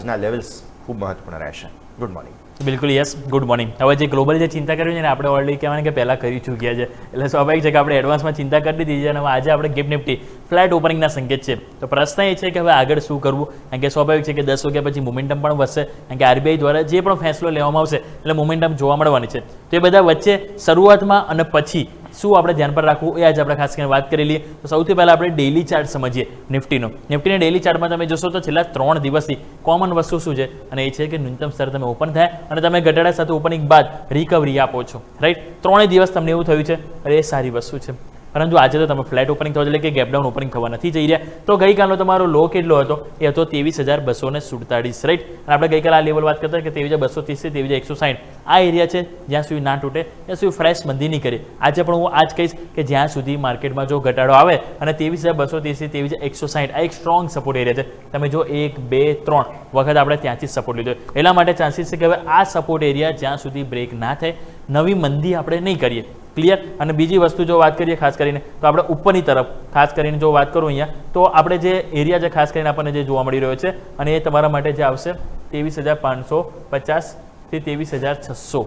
ના લેવલ્સ ખૂબ મહત્વપૂર્ણ રહેશે. Good morning. બિલકુલ યસ, ગુડ મોર્નિંગ. હવે જે ગ્લોબલ જે ચિંતા કરવી છે ને આપણે ઓલરેડી કહેવાય કે પહેલાં કરી ચૂક્યા છે, એટલે સ્વાભાવિક છે કે આપણે એડવાન્સમાં ચિંતા કરી દીધી છે. અને હવે આજે આપણે ગિફ્ટ નિફ્ટી ફ્લેટ ઓપનિંગના સંકેત છે. તો પ્રશ્ન એ છે કે હવે આગળ શું કરવું, કારણ કે સ્વાભાવિક છે કે 10 વાગ્યા પછી મોમેન્ટમ પણ વધશે, કારણ કે આરબીઆઈ દ્વારા જે પણ ફેસલો લેવામાં આવશે એટલે મોમેન્ટમ જોવા મળવાની છે. તો એ બધા વચ્ચે શરૂઆતમાં અને પછી શું આપણે ધ્યાન પર રાખવું એ આજે આપણે ખાસ કરીને વાત કરી લઈએ. તો સૌથી પહેલાં આપણે ડેઇલી ચાર્ટ સમજીએ નિફ્ટીનો. નિફ્ટીના ડેઇલી ચાર્ટમાં તમે જોશો તો છેલ્લા 3 દિવસથી કોમન વસ્તુ શું છે, અને એ છે કે ન્યૂનતમ સ્તર તમે ઓપન થાય અને તમે ઘટાડા સાથે ઓપનિંગ બાદ રિકવરી આપો છો, રાઈટ. 3 દિવસ તમને એવું થયું છે, અરે એ સારી વસ્તુ છે. પરંતુ આજે તો તમે ફ્લેટ ઓપનિંગ થવા એટલે કે ગેપડાઉન ઓપનિંગ થવા નથી જઈ રહ્યા. તો ગઈકાલનો તમારો લો કેટલો હતો, એ હતો 23,247, રાઈટ. અને આપણે ગઈકાલે આ લેવલ વાત કરતા કે 23,230 થી 23,160 આ એરિયા છે. જ્યાં સુધી ના તૂટે ત્યાં સુધી ફ્રેશ મંદી નહીં કરીએ. આજે પણ હું આજ કહીશ કે જ્યાં સુધી માર્કેટમાં જો ઘટાડો આવે અને 23,230 થી 23,160 આ એક સ્ટ્રોંગ સપોર્ટ એરિયા છે. તમે જો 1, 2, 3 વખત આપણે ત્યાંથી સપોર્ટ લીધો, એટલા માટે ચાન્સીસ છે કે હવે આ સપોર્ટ એરિયા જ્યાં સુધી બ્રેક ના થાય નવી મંદી આપણે નહીં કરીએ. ક્લિયર. અને બીજી વસ્તુ જો વાત કરીએ ખાસ કરીને તો આપણે ઉપરની તરફ ખાસ કરીને જો વાત કરું અહીંયા, તો આપણે જે એરિયા છે ખાસ કરીને આપણને જે જોવા મળી રહ્યો છે, અને એ તમારા માટે જે આવશે 23,550 થી 23,600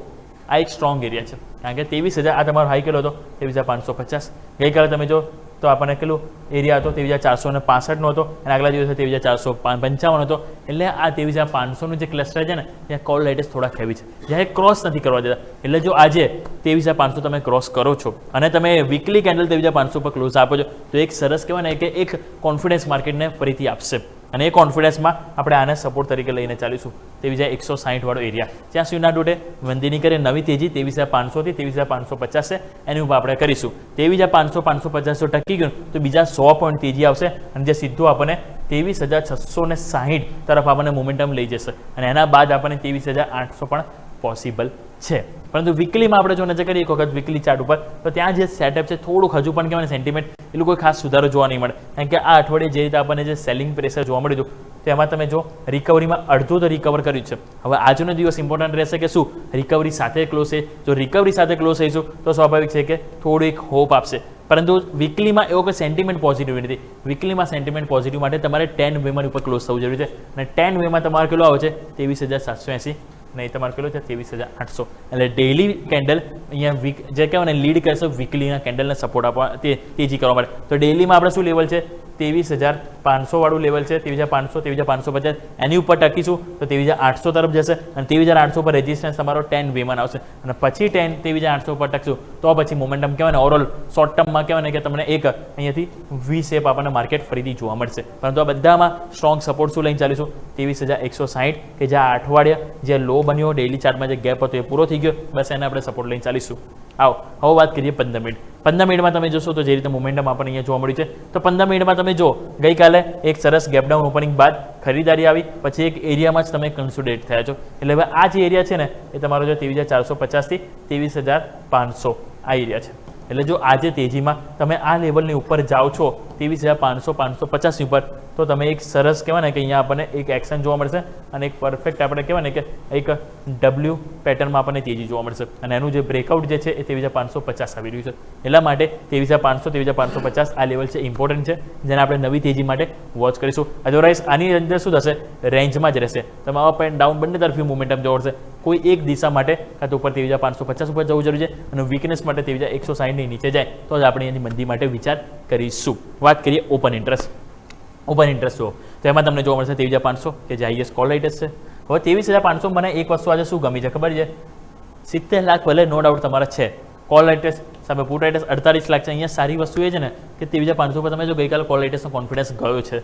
આ એક સ્ટ્રોંગ એરિયા છે. કારણ કે 23,000 આ તમારો હાઈ કેટલો હતો 23,550. ગઈકાલે તમે જો તો આપણને કેટલું એરિયા હતો 23,465 હતો, અને આગલા દિવસે 23,455 હતો. એટલે આ 23,500નું જે ક્લસ્ટર છે ને ત્યાં કોલ લાઇટેસ થોડા હેવી છે, જ્યારે ક્રોસ નથી કરવા દેતા. એટલે જો આજે 23,500 તમે ક્રોસ કરો છો અને તમે વીકલી કેન્ડલ 23,500 પર ક્લોઝ આપો છો તો એક સરસ કહેવાય ને કે એક કોન્ફિડન્સ માર્કેટને ફરીથી આપશે. અને એ કોન્ફિડન્સમાં આપણે આને સપોર્ટ તરીકે લઈને ચાલીશું. 23,160 વાળો એરિયા જ્યાં સુધી ના તૂટે મંદી નહીં કરે, નવી તેજી 23,500 થી 23,550 છે, એની ઉપર આપણે કરીશું. 23,500-550 ટકી ગયું તો બીજા 100 પોઈન્ટ તેજી આવશે, અને જે સીધું આપણને 23,660 તરફ આપણને મોમેન્ટમ લઈ જશે. અને એના બાદ આપણને 23,800 પણ પોસિબલ છે. પરંતુ વીકલીમાં આપણે જો નજર કરીએ એક વખત વીકલી ચાર્ટ ઉપર, તો ત્યાં જે સેટઅપ છે થોડુંક હજુ પણ કહેવાય સેન્ટિમેન્ટ એટલું કોઈ ખાસ સુધારો જોવા નહીં મળે. કારણ કે આ અઠવાડિયે જે રીતે આપણને જે સેલિંગ પ્રેશર જોવા મળ્યું હતું તેમાં તમે જો રિકવરીમાં અડધું તો રિકવર કર્યું છે. હવે આજનો દિવસ ઇમ્પોર્ટન્ટ રહેશે કે શું રિકવરી સાથે ક્લોઝ છે. જો રિકવરી સાથે ક્લોઝ થઈશું તો સ્વાભાવિક છે કે થોડું એક હોપ આપશે. પરંતુ વીકલીમાં એવો કોઈ સેન્ટિમેન્ટ પોઝિટિવ નથી. વીકલીમાં સેન્ટિમેન્ટ પોઝિટિવ માટે તમારે 10 વેમાં ઉપર ક્લોઝ થવું જરૂરી છે. અને 10 વેમાં તમારે કેટલો આવે છે 23,780, અને એ તમારે કેટલું છે 23,800. એટલે ડેઇલી કેન્ડલ અહીંયા વીક જે કહેવાય ને લીડ કરશે વીકલીના કેન્ડલને સપોર્ટ આપવા તેજી કરવા માટે. તો ડેઇલીમાં આપણે શું લેવલ છે 23,500 વાળું લેવલ છે, 23,500, 23,550 એની ઉપર ટકીશું તો 23,800 તરફ જશે. અને 23,800 પર રેઝિસ્ટન્સ તમારો 10 વેમાં આવશે, અને પછી 23,800 પર ટકશું તો પછી મોમેન્ટમ કહેવાય ને ઓવરઓલ શોર્ટ ટર્મમાં કહેવાય ને કે તમને એક અહીંયાથી વી શેપ આપણને માર્કેટ ફરીથી જોવા મળશે. પરંતુ આ બધામાં સ્ટ્રોંગ સપોર્ટ શું લઈને ચાલીશું 23,160 કે જે આ અઠવાડિયા જે લો બન્યો ડેઇલી ચાર્ટમાં જે ગેપ હતો એ પૂરો થઈ ગયો, બસ એને આપણે સપોર્ટ લઈને ચાલીશું. આવો હવે વાત કરીએ 15 મિનિટ. 15 મિનિટમાં તમે જોશો તો જે રીતે મોમેન્ટમ આપણને અહીંયા જોવા મળ્યું છે, તો 15 મિનિટમાં તમે જો ગઈકાલે એક સરસ ગેપડાઉન ઓપનિંગ બાદ ખરીદારી આવી, પછી એક એરિયામાં જ તમે કન્સોલિડેટ થયા છો. એટલે હવે આ જે એરિયા છે ને એ તમારો જો 23,450 થી 23,500 આ એરિયા છે. એટલે જો આજે તેજીમાં તમે આ લેવલની ઉપર જાઓ છો 23,500-550 ઉપર, તો તમે એક સરસ કહેવાય ને કે અહીંયા આપણને એક એક્શન જોવા મળશે, અને એક પરફેક્ટ આપણે કહેવાય ને કે એક ડબલ્યુ પેટર્નમાં આપણને તેજી જોવા મળશે. અને એનું જે બ્રેકઆઉટ જે છે એ 23,550 આવી રહ્યું છે. એટલા માટે 23,500-23,550 આ લેવલ છે ઇમ્પોર્ટન્ટ છે, જેને આપણે નવી તેજી માટે વોચ કરીશું. અધરવાઇઝ આની અંદર શું થશે રેન્જમાં જ રહેશે. તમે અપ એન્ડ ડાઉન બંને તરફી મોમેન્ટમ જોવા મળશે. કોઈ એક દિશા માટે કાં તો ઉપર 23,550 ઉપર જવું જરૂરી છે, અને વીકનેસ માટે 23,160 ની નીચે જાય તો જ આપણે એની મંદી માટે વિચાર કરીશું. વાત કરીએ ઓપન ઇન્ટરેસ્ટ. ઓપન ઇન્ટરેસ્ટ જુઓ તો એમાં તમને જોવા મળશે 23,500 કે જે હાઈએસ્ટ કોલ રાઇટેસ્ટ છે. હવે 23,500 મને એક વસ્તુ આજે શું ગમી છે ખબર છે, 70 લાખ ભલે નો ડાઉટ તમારા છે, કોલ રાઇટેસ્ટ સામે પુટ રાઇટેસ્ટ 48 લાખ છે. અહીંયા સારી વસ્તુ એ છે ને કે 23,500 પર તમે જો ગઈકાલે કોલ રાઇટેસ્ટનો કોન્ફિડન્સ ગયો છે,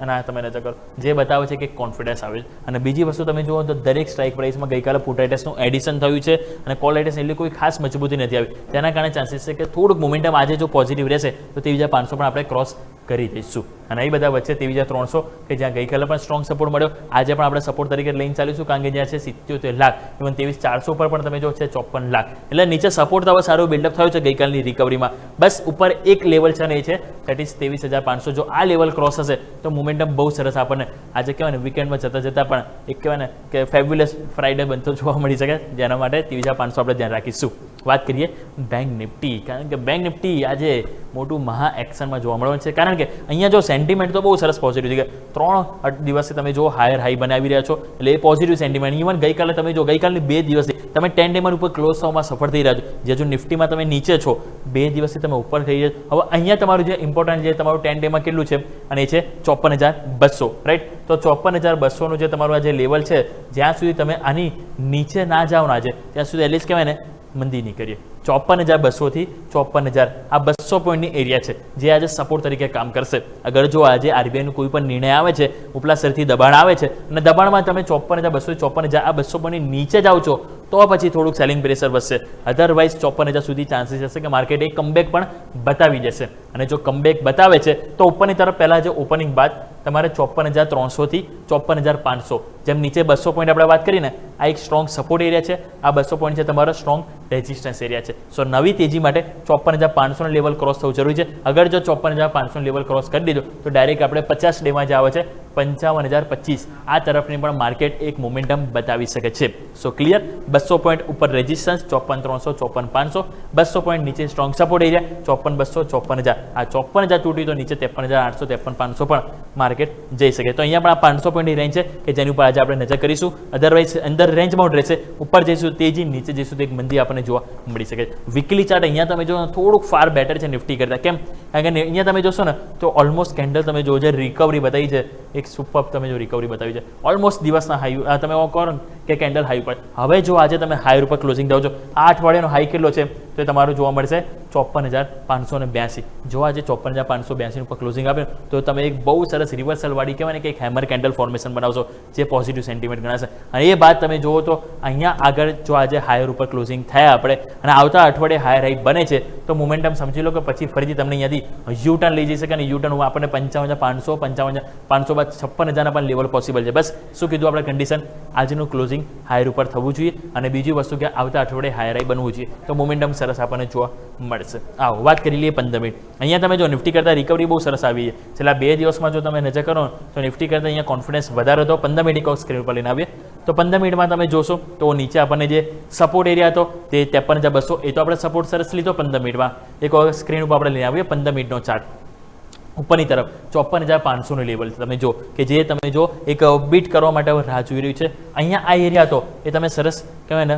અને આ તમે નજર કરો જે બતાવે છે કે કોન્ફિડન્સ આવે છે. અને બીજી વસ્તુ તમે જુઓ તો દરેક સ્ટ્રાઇક પ્રાઇસમાં ગઈકાલે પુટ રાઇટેસ્ટનું એડિશન થયું છે, અને કોલ રાઇટેસ્ટ એટલી કોઈ ખાસ મજબૂતી નથી આવી. તેના કારણે ચાન્સીસ છે કે થોડુંક મોમેન્ટમ આજે જો પોઝિટિવ રહેશે તો 23,500 પણ આપણે ક્રોસ કરી દઈશું. અને એ બધા વચ્ચે 23,300 કે જ્યાં ગઈકાલે પણ સ્ટ્રોંગ સપોર્ટ મળ્યો, આજે પણ આપણે સપોર્ટ તરીકે લઈને ચાલીશું. કારણ કે જ્યાં છે 77 લાખ, ઇવન 23,400 પર પણ તમે જો છે 54 લાખ. એટલે નીચે સપોર્ટ તો હવે સારો બિલ્ડઅપ થયો છે ગઈકાલની રિકવરીમાં. બસ ઉપર એક લેવલ છે ને એ છે દેટ ઇઝ 23,500. જો આ લેવલ ક્રોસ હશે તો મોમેન્ટમ બહુ સરસ આપણને આજે કહેવાય ને વીકેન્ડમાં જતાં જતાં પણ એક કહેવાય ને કે ફેબ્યુલસ ફ્રાઇડે બનતો જોવા મળી શકે, જેના માટે 23,500 આપણે ધ્યાન રાખીશું. વાત કરીએ બેંક નિફ્ટી, કારણ કે બેંક નિફ્ટી આજે મોટું મહા એક્શનમાં જોવા મળવાનું છે, કારણ કે અહીંયા જો સેન્ટિમેન્ટ તો બહુ સરસ પોઝિટિવ છે કે 3 દિવસે તમે જો હાયર હાઈ બનાવી રહ્યા છો, એટલે એ પોઝિટિવ સેન્ટિમેન્ટ. ઇવન ગઈકાલે તમે જો ગઈકાલની 2 દિવસથી તમે 10 ડેમાં ઉપર ક્લોઝ થવામાં સફળ થઈ રહ્યા છો, જે જો નિફ્ટીમાં તમે નીચે છો 2 દિવસથી તમે ઉપર થઈ રહ્યા છો. હવે અહીંયા તમારું જે ઇમ્પોર્ટન્ટ જે તમારું 10 ડેમાં કેટલું છે, અને એ છે 54,200, રાઈટ. તો 54,200નું જે તમારું આ જે લેવલ છે, જ્યાં સુધી તમે આની નીચે ના જાઓ ના આજે, ત્યાં સુધી એટલીસ્ટ કહેવાય ને મંદી નહીં કરીએ. 54,200 થી 54,000 આ 200 પોઈન્ટની એરિયા છે, જે આજે સપોર્ટ તરીકે કામ કરશે. અગર જો આજે આરબીઆઈનું કોઈ પણ નિર્ણય આવે છે, ઉપલા સ્તરથી દબાણ આવે છે, અને દબાણમાં તમે 54,200 54,000 આ 200 પોઈન્ટની નીચે જાઓ છો, તો પછી થોડુંક સેલિંગ પ્રેશર વધશે. અધરવાઇઝ 54,000 સુધી ચાન્સીસ હશે કે માર્કેટ એક કમબેક પણ બતાવી જશે. અને જો કમબેક બતાવે છે તો ઉપરની તરફ પહેલાં જે ઓપનિંગ બાદ તમારે 54,300 થી 54,500, જેમ નીચે 200 પોઈન્ટ આપણે વાત કરીને, આ એક સ્ટ્રોંગ સપોર્ટ એરિયા છે. આ 200 પોઈન્ટ છે તમારો સ્ટ્રોંગ રેઝિસ્ટન્સ એરિયા છે. સો નવી તેજી માટે 54,500નું લેવલ ક્રોસ થવું જરૂરી છે. અગર જો 54,500નું લેવલ ક્રોસ કરી દીધું તો ડાયરેક્ટ આપણે 50 ડેમાં જે આવે છે 55,025, આ તરફની પણ માર્કેટ એક મોમેન્ટમ બતાવી શકે છે. સો ક્લિયર. 200 પોઈન્ટ ઉપર રેઝિસ્ટન્સ 54,300 54,500, 200 પોઈન્ટ નીચે સ્ટ્રોંગ સપોર્ટ એરિયા 54,200 54,000. આ 54,000 તૂટી તો નીચે 53,800 53,500 પણ માર્કેટ જઈ શકે. તો અહીંયા પણ આ 500 પોઈન્ટની રેન્જ છે કે જેની ઉપર આજે આપણે નજર કરીશું. અધરવાઇઝ અંદર રેન્જ બાઉન્ડ રહેશે. ઉપર જઈશું તેજી, નીચે જઈશું તો એક મંદી આપણને જોવા મળી શકે. વીકલી ચાર્ટ અહીંયા તમે જો થોડુંક ફાર બેટર છે નિફ્ટી કરતાં. કેમ? કારણ કે અહીંયા તમે જોશો ને તો ઓલમોસ્ટ કેન્ડલ તમે જો જે રિકવરી બતાવી છે, એક સુપર તમે જો રિકવરી બતાવી છે, ઓલમોસ્ટ દિવસના હાઈ તમે કહો કે કેન્ડલ હાઈ ઉપર. હવે જો આજે તમે હાઈ ઉપર ક્લોઝિંગ થાવ છો, આ અઠવાડિયાનો હાઈ કેટલો છે તો એ તમારું જોવા મળશે 54,582. જો આજે 54,582 ઉપર ક્લોઝિંગ આપે તો તમે એક બહુ સરસ રિવર્સલ વાળી કહેવાય ને કે એક હેમર કેન્ડલ ફોર્મેશન બનાવશો, જે પોઝિટિવ સેન્ટિમેન્ટ ગણાશે. અને એ બાદ તમે જુઓ તો અહીંયા આગળ જો આજે હાયર ઉપર ક્લોઝિંગ થયા આપણે, અને આવતા અઠવાડિયે હાયર હાઈ બને છે, તો મોમેન્ટમ સમજી લો કે પછી ફરીથી તમને અહીંયાથી યુટર્ન લઈ જઈ શકે. અને યુટર્ન આપણને 55,500 55,500 બાદ 56,000ના પણ લેવલ પોસિબલ છે. બસ શું કીધું આપણે કન્ડિશન, આજનું ક્લોઝિંગ હાયર ઉપર થવું જોઈએ, અને બીજી વસ્તુ કે આવતા અઠવાડિયે હાયર હાઈ બનવું જોઈએ, તો મોમેન્ટમ સરસ આપણને જોવા મળશે. આવો વાત કરી લઈએ 15 મિનિટ. અહીંયા તમે જો નિફ્ટી કરતાં રિકવરી બહુ સરસ આવી છે. છેલ્લા 2 દિવસમાં જો તમે નજર કરો તો નિફ્ટી કરતાં અહીંયા કોન્ફિડન્સ વધારે હતો. 15 મિનિટ એક સ્ક્રીન ઉપર લઈને આવીએ તો 15 મિનિટમાં તમે જોશો તો નીચે આપણને જે સપોર્ટ એરિયા હતો તે 53,200, એ તો આપણે સપોર્ટ સરસ લીધો 15 મિનિટમાં. એક સ્ક્રીન ઉપર આપણે લઈને આવીએ 15 મિનિટનો ચાર્ટ. ઉપરની તરફ 54,500નું લેવલ તમે જો કે જે તમે જો એક બીટ કરવા માટે રાહ જોઈ રહ્યું છે. અહીંયા આ એરિયા હતો એ તમે સરસ કહેવાય ને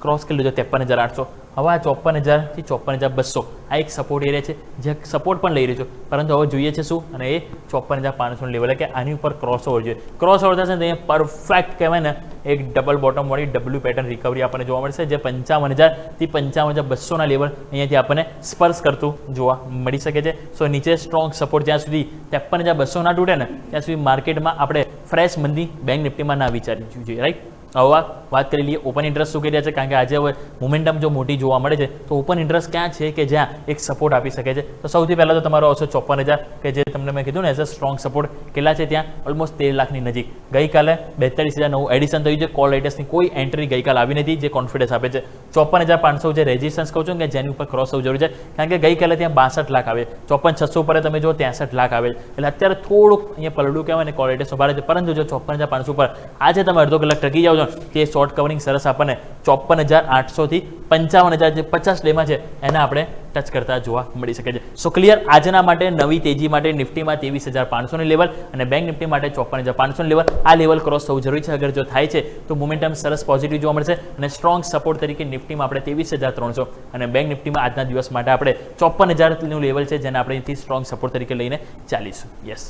ક્રોસ કરી લીધો 53,800. હવે આ 54,000 થી 54,200 આ એક સપોર્ટ એરિયા છે, જે સપોર્ટ પણ લઈ રહ્યો છું, પરંતુ હવે જોઈએ છે શું, અને એ 54,500નું લેવલ કે આની ઉપર ક્રોસ ઓવર જોઈએ. ક્રોસ ઓવર થશે ને અહીંયા પરફેક્ટ કહેવાય ને એક ડબલ બોટમ વાળી ડબલ્યુ પેટર્ન રિકવરી આપણને જોવા મળશે, જે 55,000 થી 55,200ના લેવલ અહીંયાથી આપણને સ્પર્શ કરતું જોવા મળી શકે છે. સો નીચે સ્ટ્રોંગ સપોર્ટ જ્યાં સુધી 53,200 ના તૂટે ને ત્યાં સુધી માર્કેટમાં આપણે ફ્રેશ મંદી બેંક નિફ્ટીમાં ના વિચારવી જોઈએ, રાઈટ. હવે વાત કરી લઈએ ઓપન ઇન્ટરેસ્ટ શું કરી રહ્યા છે, કારણ કે આજે હવે મોમેન્ટમ જો મોટી જોવા મળે છે તો ઓપન ઇન્ટરેસ્ટ ક્યાં છે કે જ્યાં એક સપોર્ટ આપી શકે છે. તો સૌથી પહેલાં તો તમારો આવશે 54,000 કે જે તમને મેં કીધું ને એઝ અ સ્ટ્રોંગ સપોર્ટ. કેટલા છે ત્યાં? ઓલમોસ્ટ 13 લાખની નજીક. ગઈકાલે 42,000 એડિશન થયું છે. કોલ રાઇટર્સની કોઈ એન્ટ્રી ગઈકાલે આવી નથી, જે કોન્ફિડન્સ આપે છે. 54,500 જે રેઝિસ્ટન્સ કહું છું કે જેની ઉપર ક્રોસ થવું જરૂરી છે, કારણ કે ગઈકાલે ત્યાં 62 લાખ આવે, 54,600 ઉપર તમે જો 63 લાખ આવે, એટલે અત્યારે થોડુંક અહીંયા પલડું કહેવાય ને કોલ રાઇટર્સ ભારે છે. પરંતુ જો 54,500 ઉપર આજે તમે અડધો કલાક ટકી જાઓ છો તે શોર્ટ કવરિંગ સરસ આપણને 54,800 થી 55,000 જે 50 ડેમાં છે એને આપણે ટચ કરતા જોવા મળી શકે છે. સો ક્લિયર. આજના માટે નવી તેજી માટે નિફ્ટીમાં 23,500નું લેવલ અને બેંક નિફ્ટી માટે 54,500નું લેવલ, આ લેવલ ક્રોસ થવું જરૂરી છે. અગર જો થાય છે તો મોમેન્ટમ સરસ પોઝિટિવ જોવા મળશે, અને સ્ટ્રોંગ સપોર્ટ તરીકે નિફ્ટીમાં આપણે 23,300 અને બેંક નિફ્ટીમાં આજના દિવસ માટે આપણે 54,000નું લેવલ છે, જેને આપણે અહીંથી સ્ટ્રોંગ સપોર્ટ તરીકે લઈને ચાલીશું. યસ.